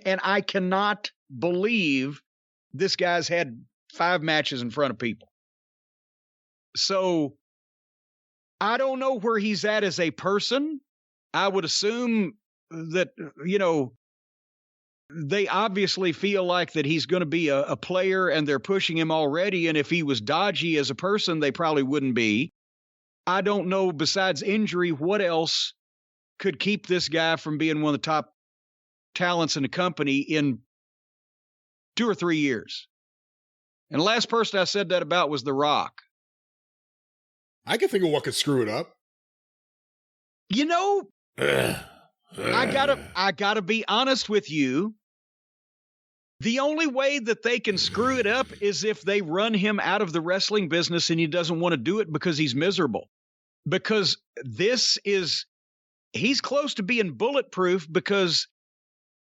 And I cannot believe this guy's had 5 matches in front of people. So I don't know where he's at as a person. I would assume that, they obviously feel like that he's going to be a player and they're pushing him already. And if he was dodgy as a person, they probably wouldn't be. I don't know, besides injury, what else could keep this guy from being one of the top talents in the company in 2 or 3 years. And the last person I said that about was The Rock. I can think of what could screw it up. I gotta be honest with you. The only way that they can screw it up is if they run him out of the wrestling business and he doesn't want to do it because he's miserable. Because he's close to being bulletproof, because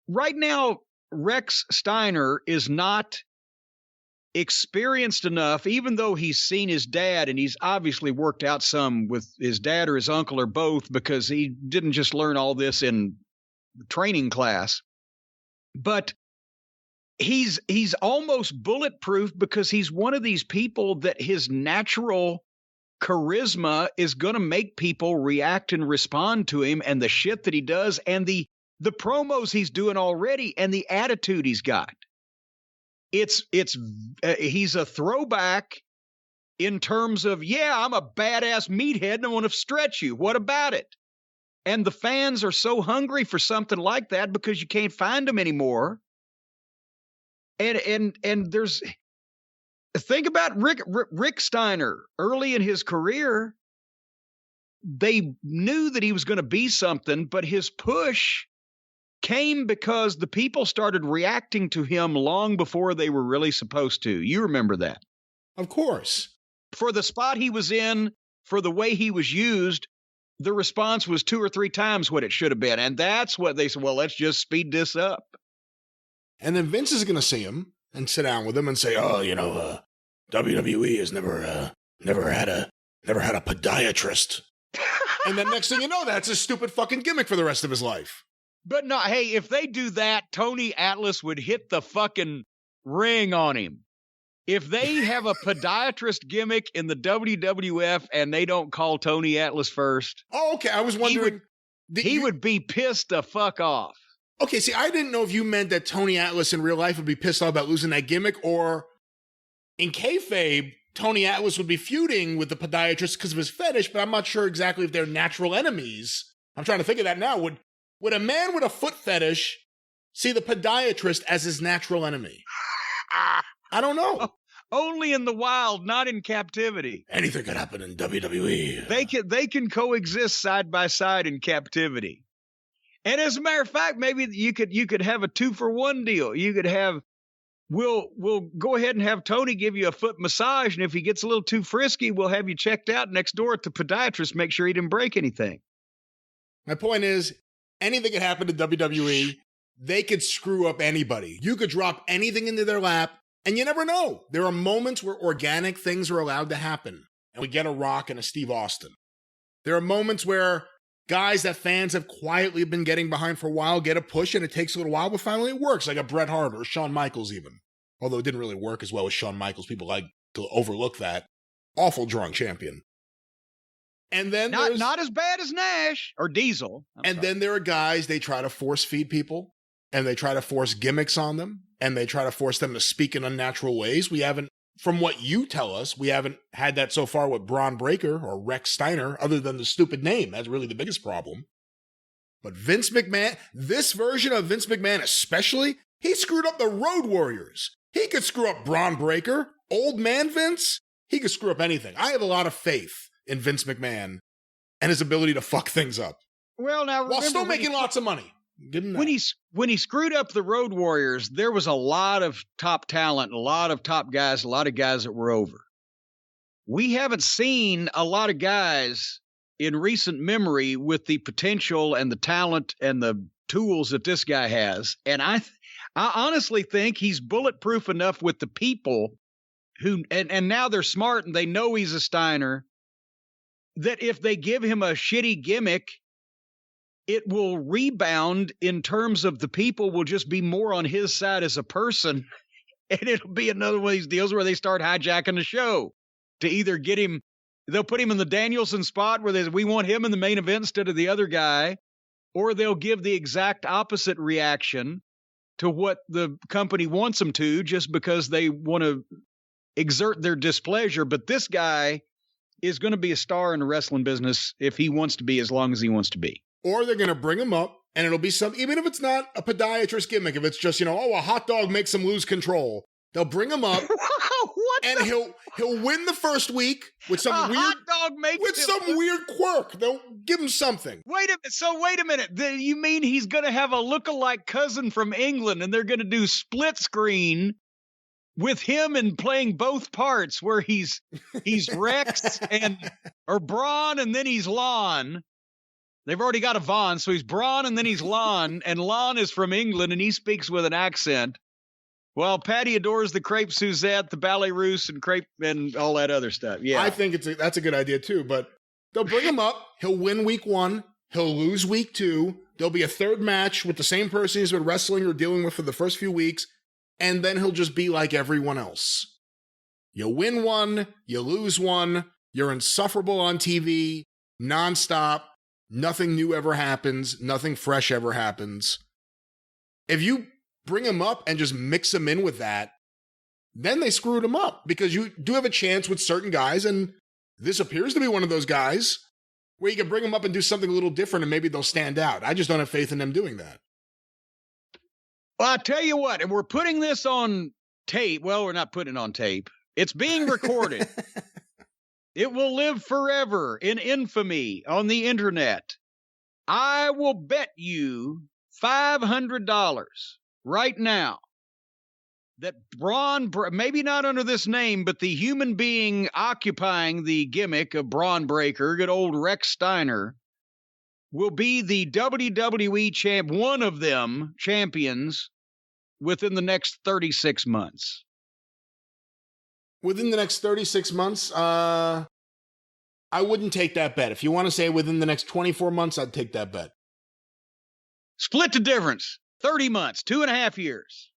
right now Rex Steiner is not experienced enough, even though he's seen his dad and he's obviously worked out some with his dad or his uncle or both, because he didn't just learn all this in training class. But he's almost bulletproof because he's one of these people that his natural charisma is going to make people react and respond to him, and the shit that he does and the promos he's doing already and the attitude he's got. He's a throwback in terms of, I'm a badass meathead and I want to stretch you. What about it? And the fans are so hungry for something like that because you can't find them anymore. And there's, think about Rick Steiner early in his career. They knew that he was going to be something, but his push came because the people started reacting to him long before they were really supposed to. You remember that? Of course. For the spot he was in, for the way he was used, the response was 2 or 3 times what it should have been. And that's what they said, well, let's just speed this up. And then Vince is going to see him and sit down with him and say, WWE has never had a podiatrist. And then next thing you know, that's a stupid fucking gimmick for the rest of his life. But no, hey, if they do that, Tony Atlas would hit the fucking ring on him. If they have a podiatrist gimmick in the WWF and they don't call Tony Atlas first. Oh, okay. I was wondering. He would be pissed the fuck off. Okay, see, I didn't know if you meant that Tony Atlas in real life would be pissed off about losing that gimmick, or in kayfabe, Tony Atlas would be feuding with the podiatrist because of his fetish, but I'm not sure exactly if they're natural enemies. I'm trying to think of that now. Would a man with a foot fetish see the podiatrist as his natural enemy? I don't know. Only in the wild, not in captivity. Anything could happen in WWE. They can coexist side by side in captivity. And as a matter of fact, maybe you could have a 2-for-1 deal. You could have, we'll go ahead and have Tony give you a foot massage, and if he gets a little too frisky, we'll have you checked out next door at the podiatrist, make sure he didn't break anything. My point is, anything could happen to WWE. They could screw up anybody. You could drop anything into their lap, and you never know. There are moments where organic things are allowed to happen, and we get a Rock and a Steve Austin. There are moments where guys that fans have quietly been getting behind for a while get a push, and it takes a little while, but finally it works, like a Bret Hart or Shawn Michaels even. Although it didn't really work as well as Shawn Michaels. People like to overlook that. Awful drunk champion. And then not as bad as Nash or Diesel. Then there are guys, they try to force feed people, and they try to force gimmicks on them, and they try to force them to speak in unnatural ways. We haven't, from what you tell us, we haven't had that so far with Bron Breakker or Rex Steiner, other than the stupid name. That's really the biggest problem. But Vince McMahon, this version of Vince McMahon especially, he screwed up the Road Warriors. He could screw up Bron Breakker, old man Vince. He could screw up anything. I have a lot of faith in Vince McMahon and his ability to fuck things up. Well, now while still making lots of money. When he screwed up the Road Warriors, there was a lot of top talent, a lot of top guys, a lot of guys that were over. We haven't seen a lot of guys in recent memory with the potential and the talent and the tools that this guy has. And I honestly think he's bulletproof enough with the people who, and now they're smart and they know he's a Steiner, that if they give him a shitty gimmick, it will rebound in terms of the people will just be more on his side as a person. And it'll be another one of these deals where they start hijacking the show to either get him. They'll put him in the Danielson spot where we want him in the main event instead of the other guy, or they'll give the exact opposite reaction to what the company wants them to just because they want to exert their displeasure. But this guy is going to be a star in the wrestling business if he wants to be, as long as he wants to be. Or they're going to bring him up, and it'll be even if it's not a podiatrist gimmick, if it's just, a hot dog makes him lose control, they'll bring him up, and he'll win the first week with some hot dog weird quirk. They'll give him something. Wait a minute. You mean he's going to have a lookalike cousin from England, and they're going to do split screen with him and playing both parts, where he's Rex or Bron, and then he's Lon. They've already got a Vaughn, so he's Bron and then he's Lon, and Lon is from England and he speaks with an accent. Well, Patty adores the crepe Suzette, the ballet russe, and crepe and all that other stuff. Yeah, I think that's a good idea too. But they'll bring him up. He'll win week 1. He'll lose week 2. There'll be a third match with the same person he's been wrestling or dealing with for the first few weeks, and then he'll just be like everyone else. You win 1, you lose 1. You're insufferable on TV, nonstop. Nothing new ever happens. Nothing fresh ever happens. If you bring him up and just mix him in with that, then they screwed him up, because you do have a chance with certain guys, and this appears to be one of those guys where you can bring them up and do something a little different and maybe they'll stand out. I just don't have faith in them doing that. Well, I'll tell you what, and we're putting this on tape. Well, we're not putting it on tape. It's being recorded. It will live forever in infamy on the internet. I will bet you $500 right now that Bron, maybe not under this name, but the human being occupying the gimmick of Bron Breakker, good old Rex Steiner, will be the WWE one of them champions within the next 36 months. Within the next 36 months, I wouldn't take that bet. If you want to say within the next 24 months, I'd take that bet. Split the difference. 30 months, 2.5 years.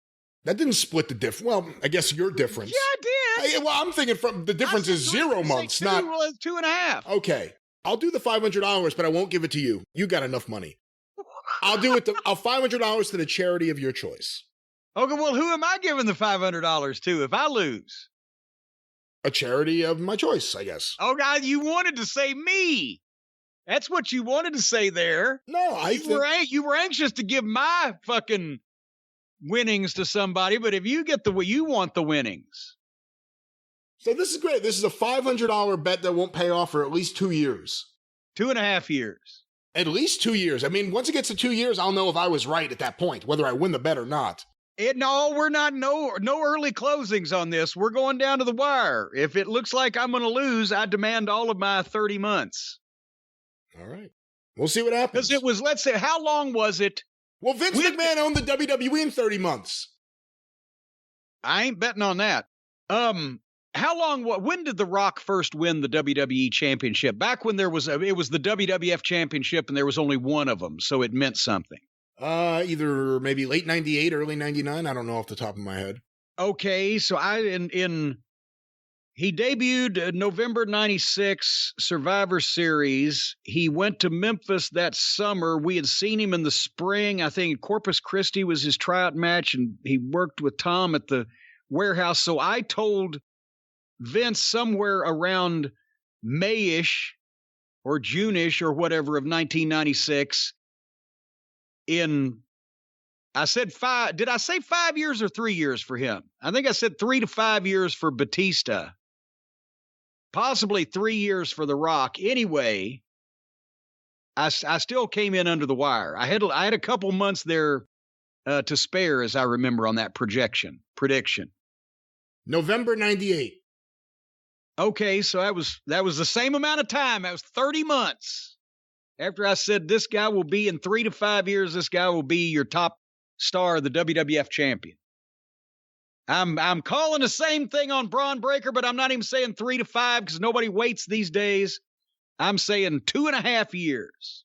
That didn't split the difference. Well, I guess your difference. Yeah, I did. I'm thinking from the difference is 0 months, not. Well, it's 2.5. Okay. I'll do the $500, but I won't give it to you. You got enough money. I'll do it. I'll $500 to the charity of your choice. Okay, well, who am I giving the $500 to if I lose? A charity of my choice, I guess. Oh, God, you wanted to say me. That's what you wanted to say there. No, you were anxious to give my fucking winnings to somebody, but if you get you want the winnings. So this is great. This is a $500 bet that won't pay off for at least 2 years. 2.5 years. At least 2 years. I mean, once it gets to 2 years, I'll know if I was right at that point, whether I win the bet or not. No, we're not. No early closings on this. We're going down to the wire. If it looks like I'm going to lose, I demand all of my 30 months. All right. We'll see what happens. Because it was, let's say, how long was it? Well, Vince McMahon owned the WWE in 30 months. I ain't betting on that. When did The Rock first win the WWE championship? Back when it was the WWF championship and there was only one of them, so it meant something. Either maybe late 98, early 99. I don't know off the top of my head. Okay, so he debuted November 96 Survivor Series. He went to Memphis that summer. We had seen him in the spring. I think Corpus Christi was his tryout match, and he worked with Tom at the warehouse. So I told Vince somewhere around May-ish or June-ish or whatever of 1996. I said 5. Did I say 5 years or 3 years for him? I think I said 3 to 5 years for Batista. Possibly 3 years for The Rock. Anyway, I still came in under the wire. I had a couple months there to spare, as I remember, on that prediction. November 98. Okay, so that was the same amount of time. That was 30 months. After I said this guy will be in 3 to 5 years, this guy will be your top star, the WWF champion. I'm calling the same thing on Bron Breakker, but I'm not even saying 3 to 5 because nobody waits these days. I'm saying 2.5 years.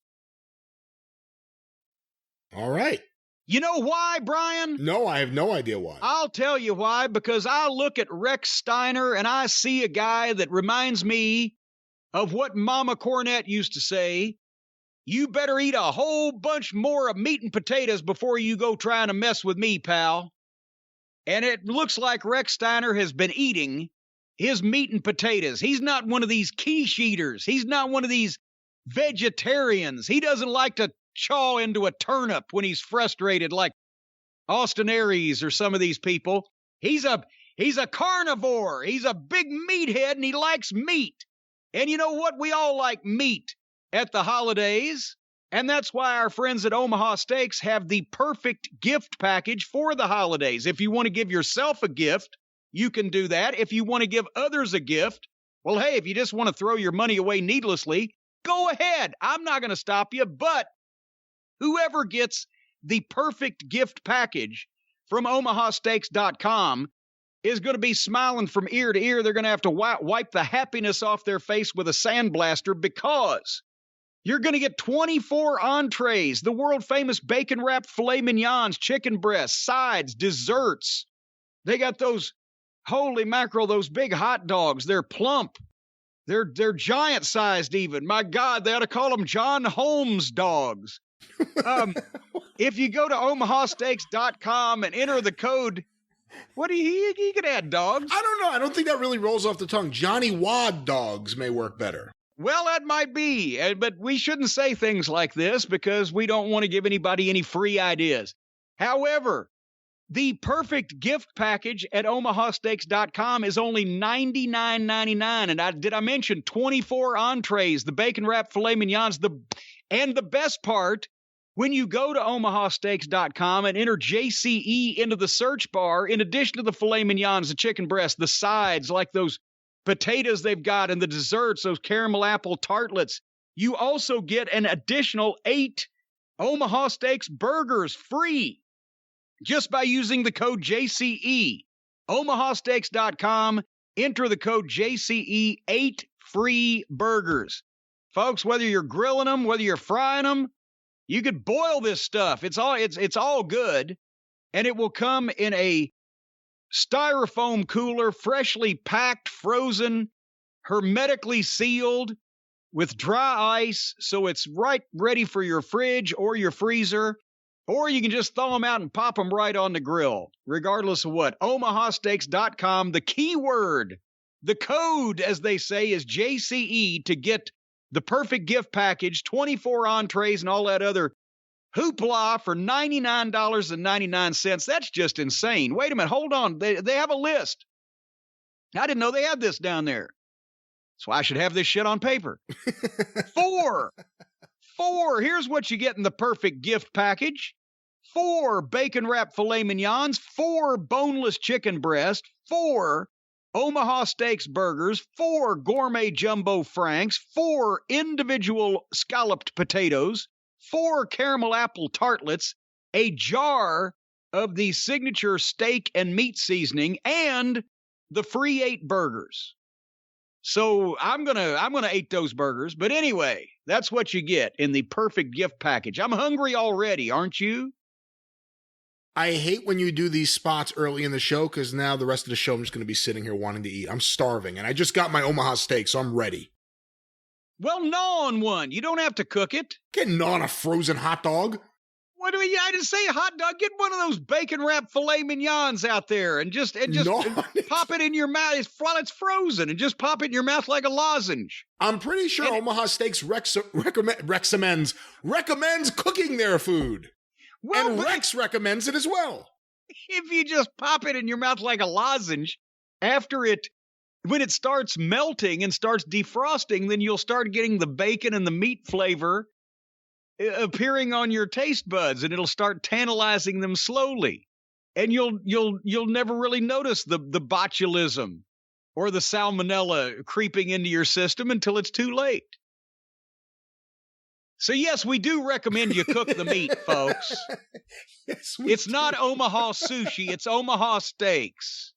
All right. You know why, Brian? No, I have no idea why. I'll tell you why, because I look at Rex Steiner and I see a guy that reminds me of what Mama Cornette used to say. You better eat a whole bunch more of meat and potatoes before you go trying to mess with me, pal. And it looks like Rex Steiner has been eating his meat and potatoes. He's not one of these quiche eaters. He's not one of these vegetarians. He doesn't like to chaw into a turnip when he's frustrated like Austin Aries or some of these people. He's a carnivore. He's a big meathead and he likes meat. And you know what? We all like meat at the holidays. And that's why our friends at Omaha Steaks have the perfect gift package for the holidays. If you want to give yourself a gift, you can do that. If you want to give others a gift, well, hey, if you just want to throw your money away needlessly, go ahead. I'm not going to stop you, but whoever gets the perfect gift package from omahasteaks.com is going to be smiling from ear to ear. They're going to have to wipe the happiness off their face with a sandblaster because you're going to get 24 entrees, the world-famous bacon-wrapped filet mignons, chicken breasts, sides, desserts. They got those, holy mackerel, those big hot dogs. They're plump. They're giant-sized even. My God, they ought to call them John Holmes dogs. If you go to omahasteaks.com and enter the code, what do you can add dogs? I don't know. I don't think that really rolls off the tongue. Johnny Wad dogs may work better. Well, that might be, but we shouldn't say things like this because we don't want to give anybody any free ideas. However, the perfect gift package at omahasteaks.com is only $99.99. And did I mention 24 entrees, the bacon-wrapped filet mignons, and the best part, when you go to omahasteaks.com and enter JCE into the search bar, in addition to the filet mignons, the chicken breast, the sides, like those potatoes they've got, and the desserts, those caramel apple tartlets, you also get an additional 8 Omaha Steaks burgers free just by using the code JCE. omahasteaks.com, enter the code JCE, 8 free burgers. Folks, whether you're grilling them, whether you're frying them, you could boil this stuff. It's all good, and it will come in a styrofoam cooler, freshly packed, frozen, hermetically sealed with dry ice, so it's right ready for your fridge or your freezer, or you can just thaw them out and pop them right on the grill, regardless of what. omahasteaks.com, the keyword, the code, as they say, is JCE to get the perfect gift package, 24 entrees and all that other hoopla for $99.99. That's just insane. Wait a minute. Hold on. They have a list. I didn't know they had this down there. That's why I should have this shit on paper. 4. Here's what you get in the perfect gift package. 4 bacon-wrapped filet mignons, 4 boneless chicken breast, 4 Omaha Steaks burgers, 4 gourmet jumbo franks, 4 individual scalloped potatoes, 4 caramel apple tartlets, a jar of the signature steak and meat seasoning, and the free 8 burgers. So I'm gonna eat those burgers. But anyway, that's what you get in the perfect gift package. I'm hungry already, aren't you? I hate when you do these spots early in the show because now the rest of the show I'm just going to be sitting here wanting to eat. I'm starving, and I just got my Omaha steak, so I'm ready. Well, gnaw on one. You don't have to cook it. Can't gnaw on a frozen hot dog. What do we? I didn't say hot dog. Get one of those bacon-wrapped filet mignons out there and just pop it in your mouth while it's frozen, and just pop it in your mouth like a lozenge. I'm pretty sure Omaha Steaks recommends cooking their food. Well, and Rex recommends it as well. If you just pop it in your mouth like a lozenge, when it starts melting and starts defrosting, then you'll start getting the bacon and the meat flavor appearing on your taste buds, and it'll start tantalizing them slowly. And you'll never really notice the botulism or the salmonella creeping into your system until it's too late. So, yes, we do recommend you cook the meat, folks. Yes, it's not Omaha sushi. It's Omaha Steaks.